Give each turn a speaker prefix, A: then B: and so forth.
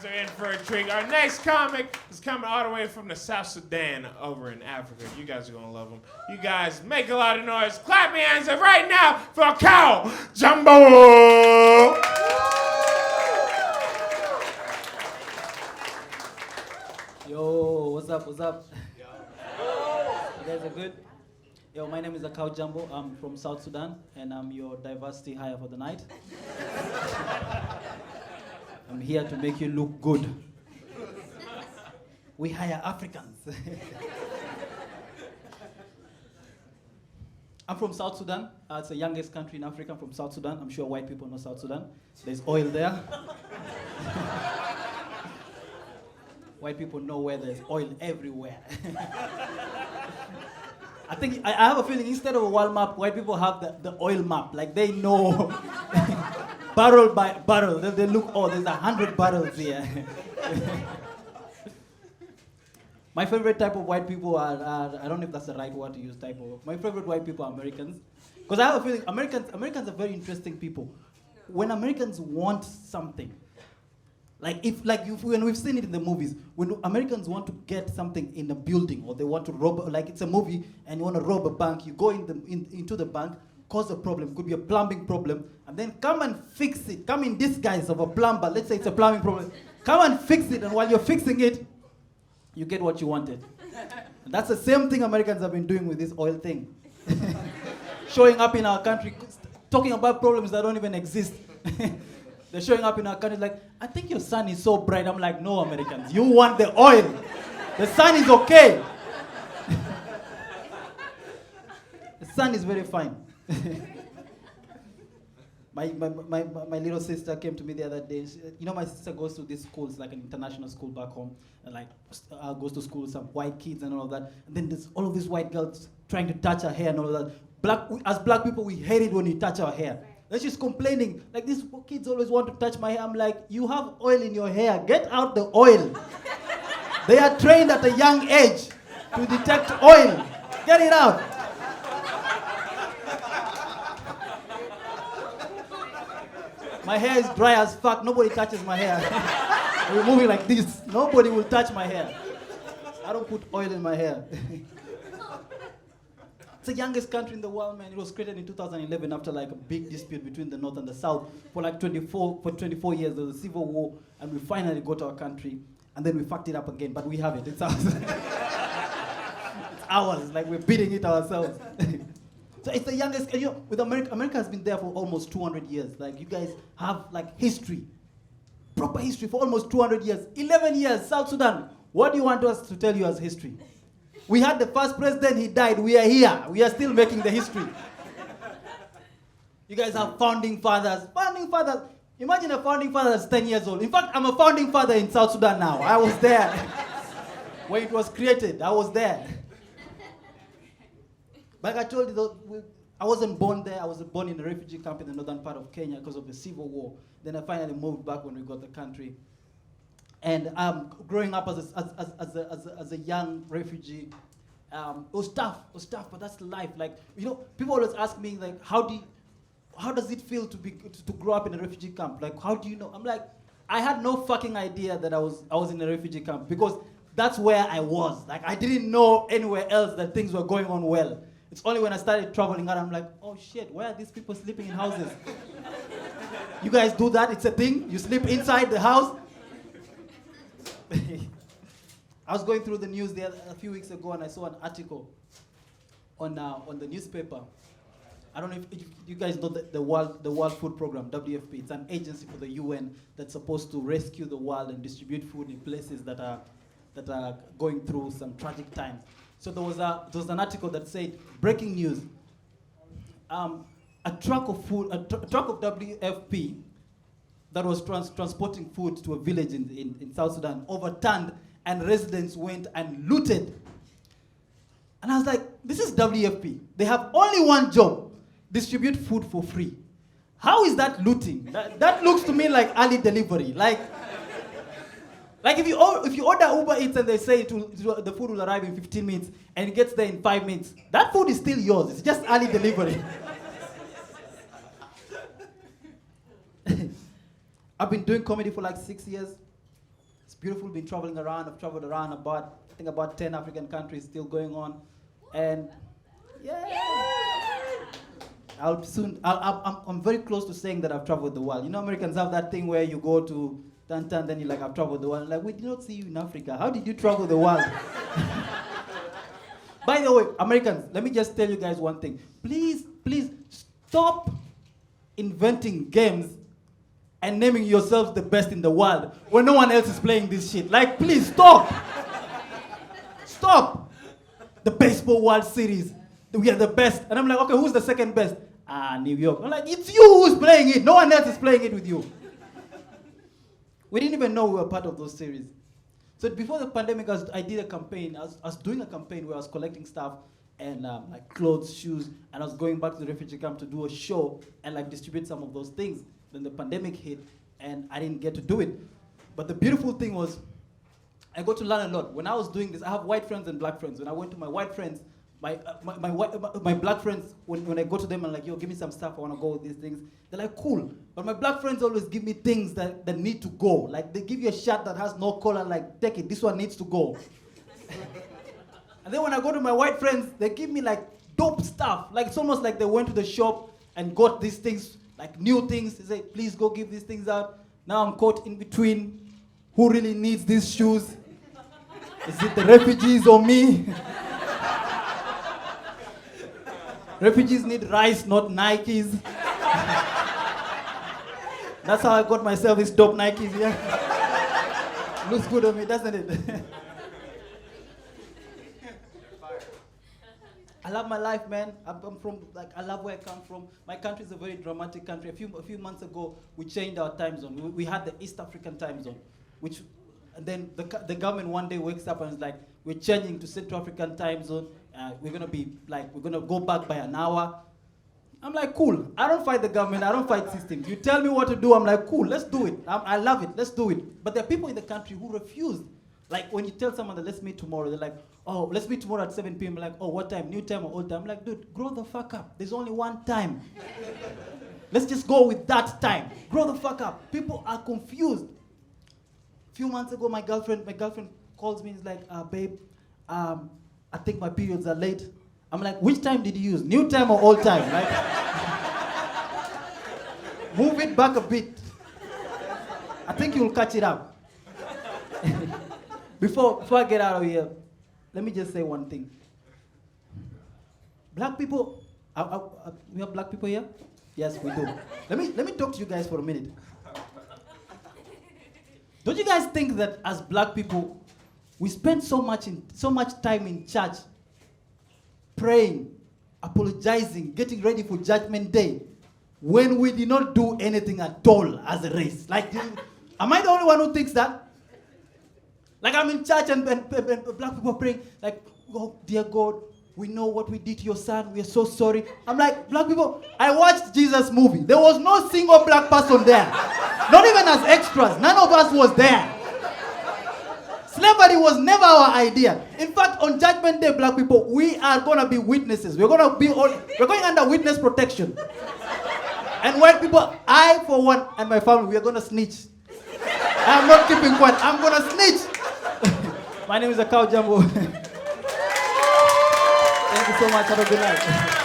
A: guys are in for a treat. Our next comic is coming all the way from the South Sudan over in Africa. You guys are going to love him. You guys make a lot of noise. Clap your hands up right now for Akau Jambo.
B: Yo, what's up, what's up? Yo. You guys are good? Yo, my name is Akau Jambo. I'm from South Sudan, and I'm your diversity hire for the night. I'm here to make you look good. We hire Africans. I'm from South Sudan. It's the youngest country in Africa. I'm from South Sudan. I'm sure white people know South Sudan. There's oil there. White people know where there's oil everywhere. I have a feeling instead of a world map, white people have the oil map. Like they know barrel by barrel. They look, oh, there's 100 barrels here. My favorite type of white people are, I don't know if that's the right word to use, type of. My favorite white people are Americans. Because I have a feeling Americans are very interesting people. When Americans want something, when we've seen it in the movies, when Americans want to get something in a building or they want to rob, like it's a movie and you want to rob a bank, you go into the bank, cause a problem, it could be a plumbing problem, and then come and fix it. Come in disguise of a plumber, let's say it's a plumbing problem. Come and fix it, and while you're fixing it, you get what you wanted. And that's the same thing Americans have been doing with this oil thing. Showing up in our country, talking about problems that don't even exist. They're showing up in our country like, I think your sun is so bright. I'm like, no, Americans, you want the oil. The sun is okay. The sun is very fine. My little sister came to me the other day. My sister goes to this school. It's like an international school back home. And goes to school with some white kids and all of that. And then there's all of these white girls trying to touch her hair and all of that. As black people, we hate it when you touch our hair. Then she's complaining, like, these kids always want to touch my hair. I'm like, you have oil in your hair. Get out the oil. They are trained at a young age to detect oil. Get it out. My hair is dry as fuck. Nobody touches my hair. I'm moving like this. Nobody will touch my hair. I don't put oil in my hair. It's the youngest country in the world, man. It was created in 2011 after like a big dispute between the North and the South. For 24 years, there was a civil war, and we finally got our country, and then we fucked it up again, but we have it. It's ours. It's ours. Like we're beating it ourselves. So it's the youngest. With America has been there for almost 200 years. Like you guys have like history, proper history for almost 200 years. 11 years, South Sudan. What do you want us to tell you as history? We had the first president, he died. We are here. We are still making the history. You guys have founding fathers. Founding fathers. Imagine a founding father that's 10 years old. In fact, I'm a founding father in South Sudan now. I was there. When it was created, I was there. Like I told you, I wasn't born there. I was born in a refugee camp in the northern part of Kenya because of the civil war. Then I finally moved back when we got the country. And growing up as a young refugee, it was tough, but that's life. Like, people always ask me, like, how does it feel to grow up in a refugee camp? Like, how do you know? I'm like, I had no fucking idea that I was in a refugee camp because that's where I was. Like, I didn't know anywhere else that things were going on well. It's only when I started traveling out, I'm like, oh shit, where are these people sleeping in houses? You guys do that? It's a thing? You sleep inside the house? I was going through the news there a few weeks ago, and I saw an article on the newspaper. I don't know if you guys know the World Food Program, WFP. It's an agency for the UN that's supposed to rescue the world and distribute food in places that are going through some tragic times. So there was an article that said, breaking news: a truck of WFP that was transporting food to a village in South Sudan overturned, and residents went and looted. And I was like, this is WFP. They have only one job: distribute food for free. How is that looting? That looks to me like early delivery. Like if you order Uber Eats and they say the food will arrive in 15 minutes and it gets there in 5 minutes, that food is still yours. It's just early delivery. I've been doing comedy for like 6 years. It's beautiful. Been traveling around. I've traveled around I think about 10 African countries still going on. And I'm very close to saying that I've traveled the world. You know, Americans have that thing where you go to Tantan, then you're like, I've traveled the world. Like, we did not see you in Africa. How did you travel the world? By the way, Americans, let me just tell you guys one thing. Please stop inventing games and naming yourselves the best in the world when no one else is playing this shit. Like, please stop. Stop. The Baseball World Series. We are the best. And I'm like, okay, who's the second best? New York. I'm like, it's you who's playing it. No one else is playing it with you. We didn't even know we were part of those series. So before the pandemic, I did a campaign. I was doing a campaign where I was collecting stuff and like clothes, shoes, and I was going back to the refugee camp to do a show and like distribute some of those things. Then the pandemic hit, and I didn't get to do it. But the beautiful thing was, I got to learn a lot. When I was doing this, I have white friends and black friends. When I went to my white friends, my black friends, when I go to them and like, yo, give me some stuff, I want to go with these things, they're like, cool. But my black friends always give me things that need to go. Like, they give you a shirt that has no collar, like, take it, this one needs to go. And then when I go to my white friends, they give me like dope stuff. Like, it's almost like they went to the shop and got these things, like new things. They say, please go give these things out. Now I'm caught in between. Who really needs these shoes? Is it the refugees or me? Refugees need rice, not Nikes. That's how I got myself these dope Nikes, yeah? Looks good on me, doesn't it? I love my life, man. I'm from, like, I love where I come from. My country is a very dramatic country. A few months ago, we changed our time zone. We had the East African time zone, and then the government one day wakes up and is like, we're changing to Central African time zone. We're gonna go back by an hour. I'm like, cool. I don't fight the government. I don't fight systems. You tell me what to do, I'm like, cool, let's do it. I love it, let's do it. But there are people in the country who refuse. Like, when you tell someone that let's meet tomorrow, they're like, oh, let's meet tomorrow at 7 p.m. Like, oh, what time? New time or old time? I'm like, dude, grow the fuck up. There's only one time. Let's just go with that time. Grow the fuck up. People are confused. A few months ago, my girlfriend calls me and is like, babe, I think my periods are late. I'm like, which time did you use? New time or old time? Like, move it back a bit. I think you'll catch it up. Before I get out of here, let me just say one thing. Black people, we have black people here? Yes, we do. Let me talk to you guys for a minute. Don't you guys think that as black people, we spend so much time in church, praying, apologizing, getting ready for Judgment Day, when we did not do anything at all as a race? Like, am I the only one who thinks that? Like, I'm in church and black people are praying, like, oh, dear God, we know what we did to your son. We are so sorry. I'm like, black people, I watched Jesus movie. There was no single black person there. Not even as extras. None of us was there. Slavery was never our idea. In fact, on Judgment Day, black people, we are going to be witnesses. We're going under witness protection. And white people, I, for one, and my family, we are going to snitch. I'm not keeping quiet. I'm going to snitch. My name is Akau Jambo. Thank you so much. Have a good night.